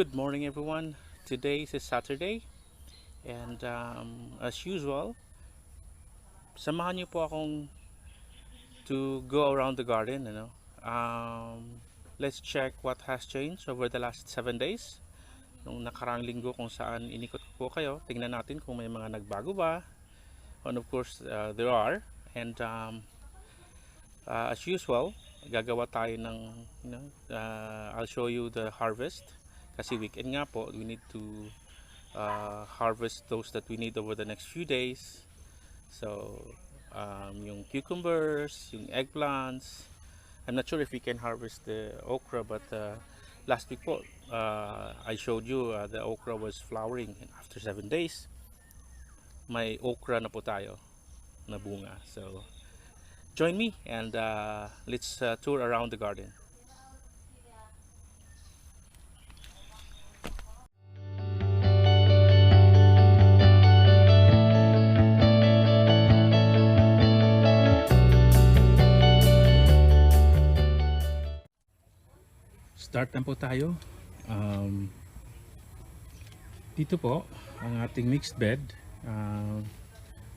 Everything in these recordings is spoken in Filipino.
Good morning, everyone. Today is Saturday, and as usual, samahan niyo po akong to go around the garden. Let's check what has changed over the last 7 days. Nung nakarang linggo kung saan inikot ko po kayo, tingnan natin kung may mga nagbago ba. And of course, there are. And as usual, gagawa tayo ng, I'll show you the harvest. Kasi weekend nga po, we need to harvest those that we need over the next few days. So yung cucumbers, yung eggplants. I'm not sure if we can harvest the okra, but last week po I showed you the okra was flowering, and after 7 days may okra na po tayo na bunga. So join me and let's tour around the garden. Start na po tayo. Dito po ang ating mixed bed.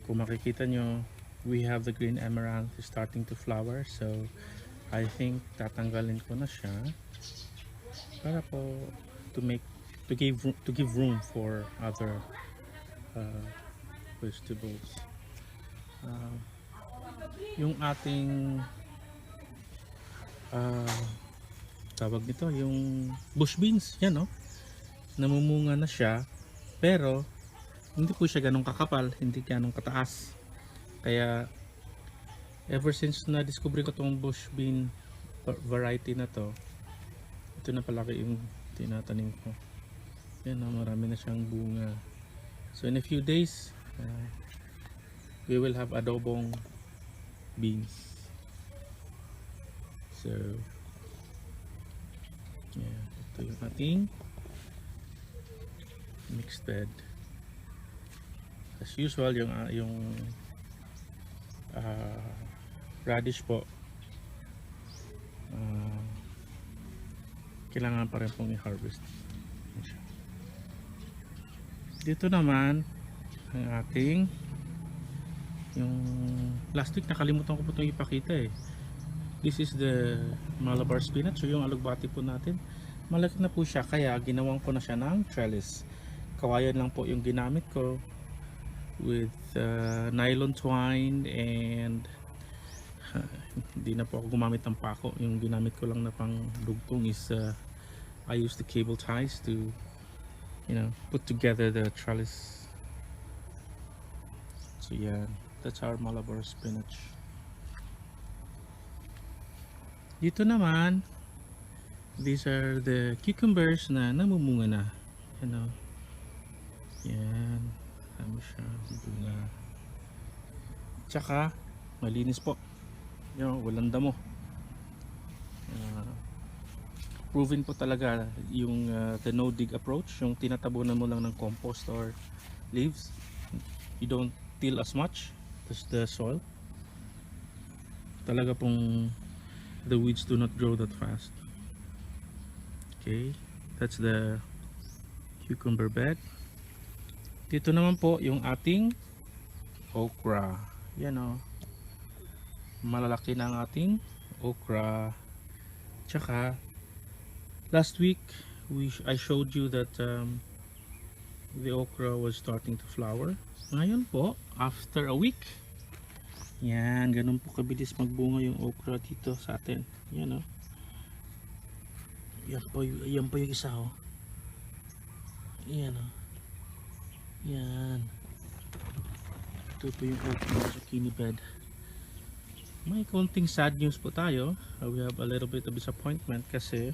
Kung makikita nyo, we have the green emerald starting to flower, so I think tatanggalin ko na siya para po to give room for other vegetables. Yung ating tawag nito, yung bush beans, yan, no? Namumunga na siya, pero hindi po siya ganong kakapal, hindi ganong kataas. Kaya ever since na discover ko tong bush bean variety na to, ito na palaki yung tinatanim ko. Yan, no? Marami na siyang bunga. So in a few days we will have adobong beans. So yeah, ito yung ating mixed bed. As usual, yung radish po, kailangan pa rin pong i-harvest. Dito naman ang ating, yung last week nakalimutan ko po itong ipakita eh. This is the Malabar spinach, so yung alugbati po natin. Malaki na po siya, kaya ginawan ko na siya ng trellis. Kawayan lang po yung ginamit ko with nylon twine, and hindi na po ako gumamit ng pako. Yung ginamit ko lang na pang dugtong is I use the cable ties to put together the trellis. So yeah, that's our Malabar spinach. Dito naman, these are the cucumbers na namumunga na. Yan, ano siya, bunga. Tsaka malinis po, walang damo. Proven po talaga yung the no dig approach, yung tinatabunan mo lang ng compost or leaves. You don't till as much as the soil. Talaga pong the weeds do not grow that fast. Okay, that's the cucumber bed. Dito naman po yung ating okra. Yan, malalaki na ang ating okra. Tsaka last week I showed you that the okra was starting to flower. Ngayon po, after a week, yan, ganun po kabilis magbunga yung okra dito sa atin. Yan, yan po yung isa, yan, yan, ito po yung okra zucchini bed. May konting sad news po tayo. We have a little bit of disappointment kasi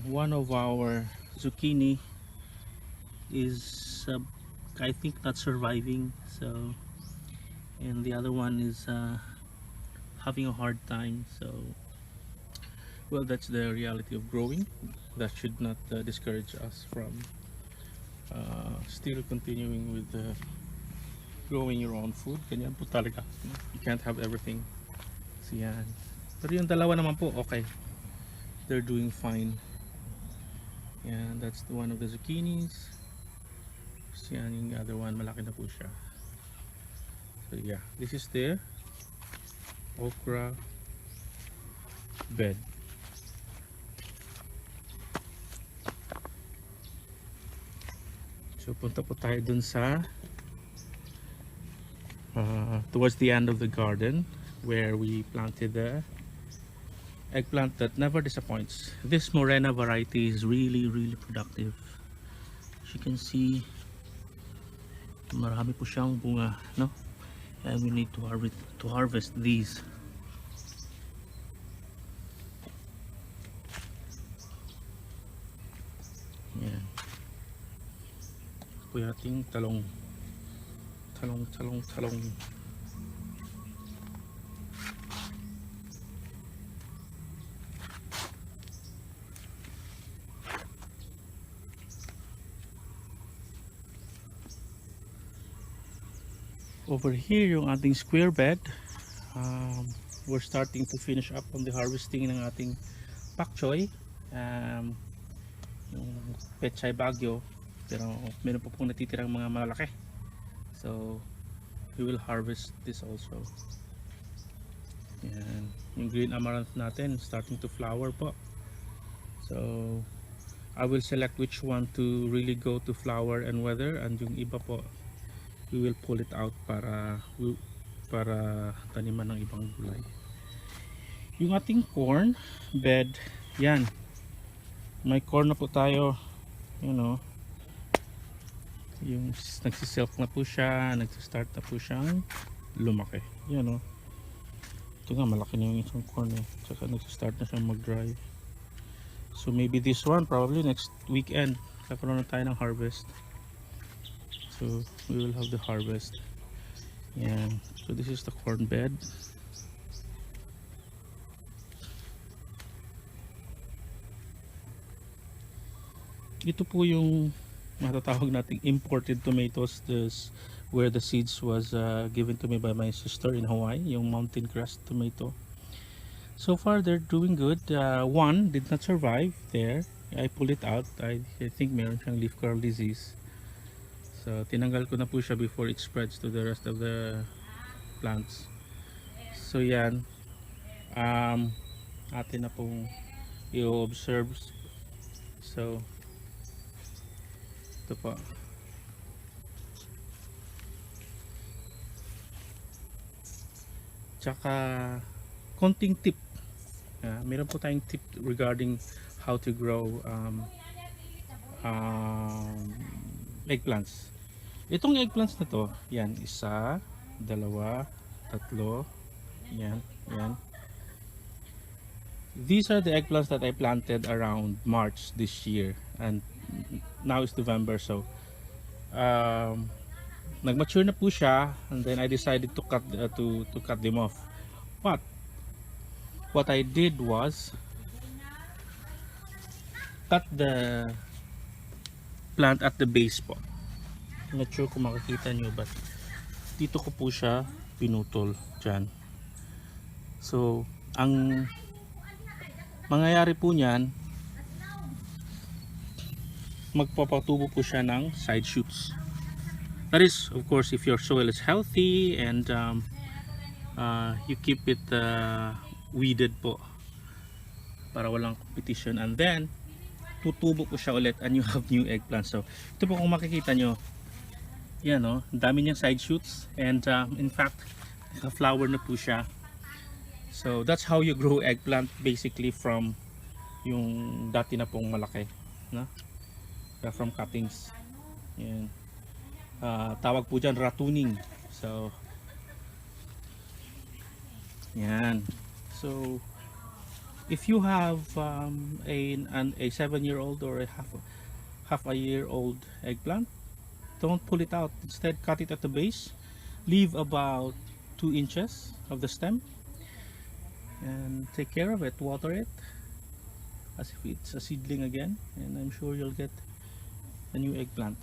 one of our zucchini is I think not surviving, so, and the other one is having a hard time. So well, that's the reality of growing. That should not discourage us from still continuing with growing your own food. Ganyan po talaga, you can't have everything. So yan, pero yung dalawa naman po okay, they're doing fine. And that's the one of the zucchinis. Yan yung other one, malaki na po siya. So yeah, this is the okra bed. So punta po tayo dun sa towards the end of the garden where we planted the eggplant that never disappoints. This Morena variety is really productive. As you can see, marami po siyang bunga, no? And we need to harvest these. Yan. Po yung ating talong. Talong. Over here yung ating square bed. We're starting to finish up on the harvesting ng ating pak choy, yung pechay bagyo, pero meron pa pong natitirang mga malaki, so we will harvest this also. Yan. Yung green amaranth natin starting to flower po, so I will select which one to really go to flower and weather, and yung iba po we will pull it out para taniman ng ibang gulay. Yung ating corn bed, yan, may corn na po tayo, you know, yung nagsiself na po siya, nagsistart na po siyang lumaki, you know. Ito nga, malaki na yung isang corn eh, saka nagsistart na siyang mag dry. So maybe this one, probably next weekend kakaroon na tayo ng harvest. So we will have the harvest. Yan. So this is the corn bed. Ito po yung matatawag nating imported tomatoes. This where the seeds was given to me by my sister in Hawaii, yung mountain crest tomato. So far they're doing good. One did not survive there. I pulled it out. I think meron siyang leaf curl disease. So tinanggal ko na po siya before it spreads to the rest of the plants. So yan, atin na pong i-observe. So ito po. Tsaka konting tip, meron po tayong tip regarding how to grow eggplants. Itong eggplants na to, yan, isa, dalawa, tatlo, yan. These are the eggplants that I planted around March this year, and now it's November, so nagmature na po siya, and then I decided to cut them off. But what I did was cut the plant at the base po. Not sure kung makikita nyo, but dito ko po siya pinutol dyan. So ang mangyayari po nyan, magpapatubo po siya ng side shoots. That is, of course, if your soil is healthy and you keep it weeded po para walang competition, and then tutubo po siya ulit and you have new eggplant. So ito po, kung makikita nyo, yan o, dami niyang side shoots, and in fact flower na po siya. So that's how you grow eggplant, basically, from yung dati na pong malaki, no? From cuttings. Yan. Tawag po dyan ratooning. So yan. So if you have a 7-year-old or a half a year old eggplant, don't pull it out. Instead, cut it at the base. Leave about 2 inches of the stem and take care of it. Water it as if it's a seedling again, and I'm sure you'll get a new eggplant.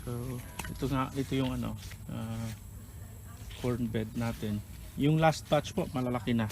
So ito yung corn bed natin. Yung last batch po, malalaki na.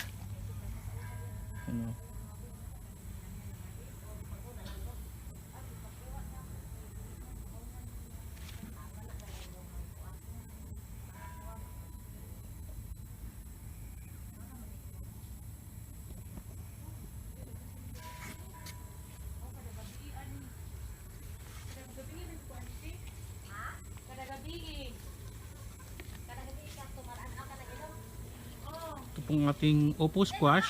pong ating opo squash.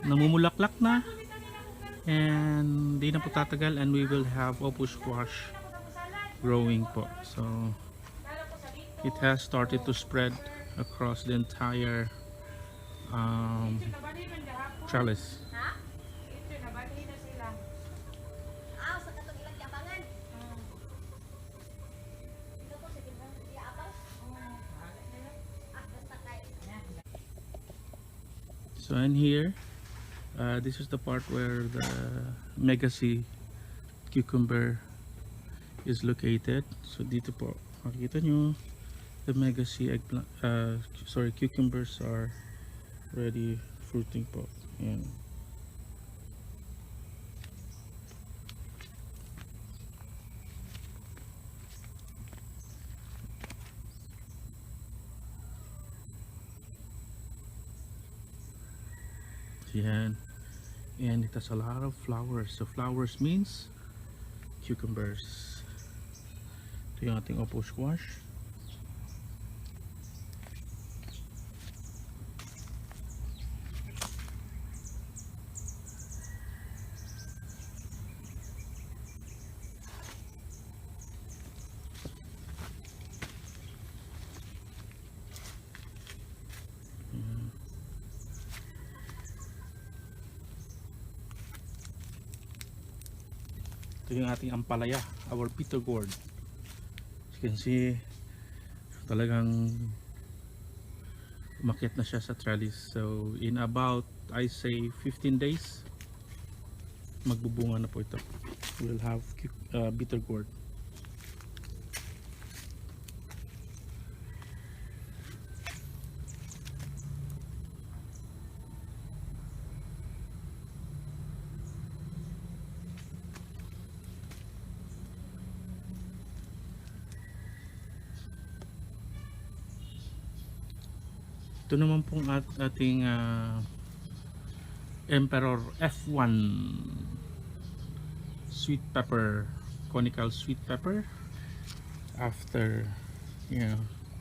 Namumulaklak na. And di na po tatagal and we will have opo squash growing po. So it has started to spread across the entire trellis. So in here, this is the part where the mega sea cucumber is located. So dito po, makikita nyo, the mega sea eggplant, cucumbers are ready fruiting po. Ayan. Yan. And it has a lot of flowers. So flowers means cucumbers. Ito yung ating opo squash. Ito yung ating ampalaya, our bitter gourd. As you can see, talagang umakyat na siya sa trellis. So in about, I say 15 days, magbubunga na po ito. We'll have bitter gourd. Ito naman pong ating Emperor F1 sweet pepper, conical sweet pepper. After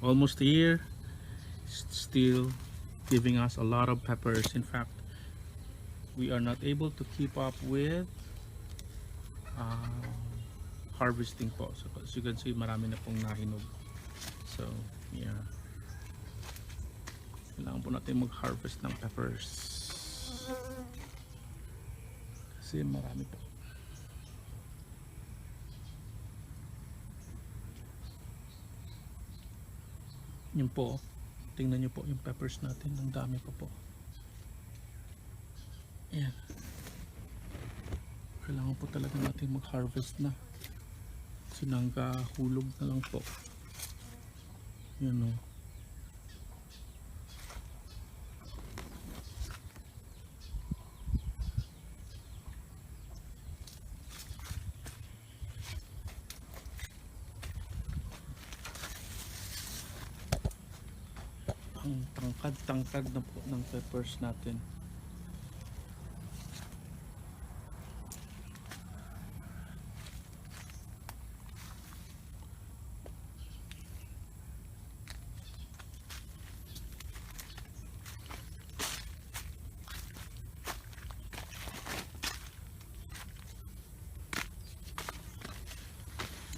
almost a year, still giving us a lot of peppers. In fact, we are not able to keep up with harvesting po. So as you can see, marami na pong nahinog. So yeah, kailangan po natin mag-harvest ng peppers kasi marami po. Yun po, tingnan nyo po yung peppers natin, ang dami pa po. Ayan, kailangan po talaga natin mag-harvest na kasi nangkahulog na lang po. Yan o. Ang tangkad na po ng peppers natin.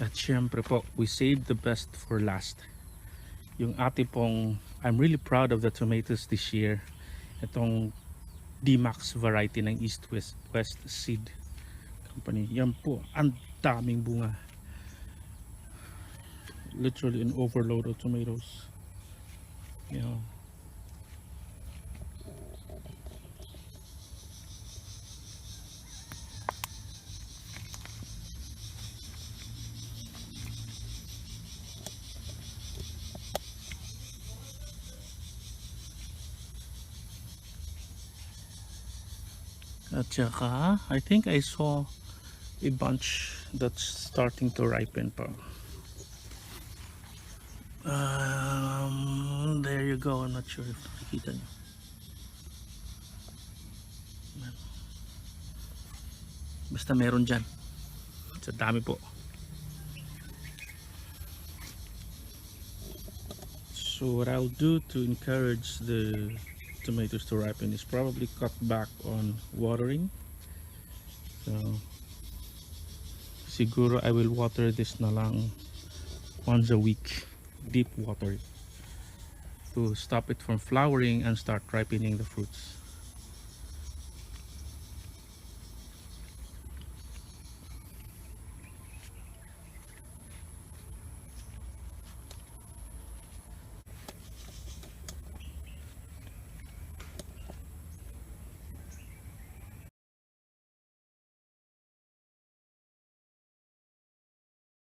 At syempre po, we saved the best for last. Yung ate pong, I'm really proud of the tomatoes this year. Itong D-Max variety ng East West Seed Company. Yan po, ang daming bunga. Literally an overload of tomatoes. Yeah. At saka, I think I saw a bunch that's starting to ripen pa. There you go. I'm not sure if nakikita nyo. Basta meron dyan. Sa dami po. So what I'll do to encourage the tomatoes to ripen is probably cut back on watering. So siguro I will water this na lang once a week, deep water, to stop it from flowering and start ripening the fruits.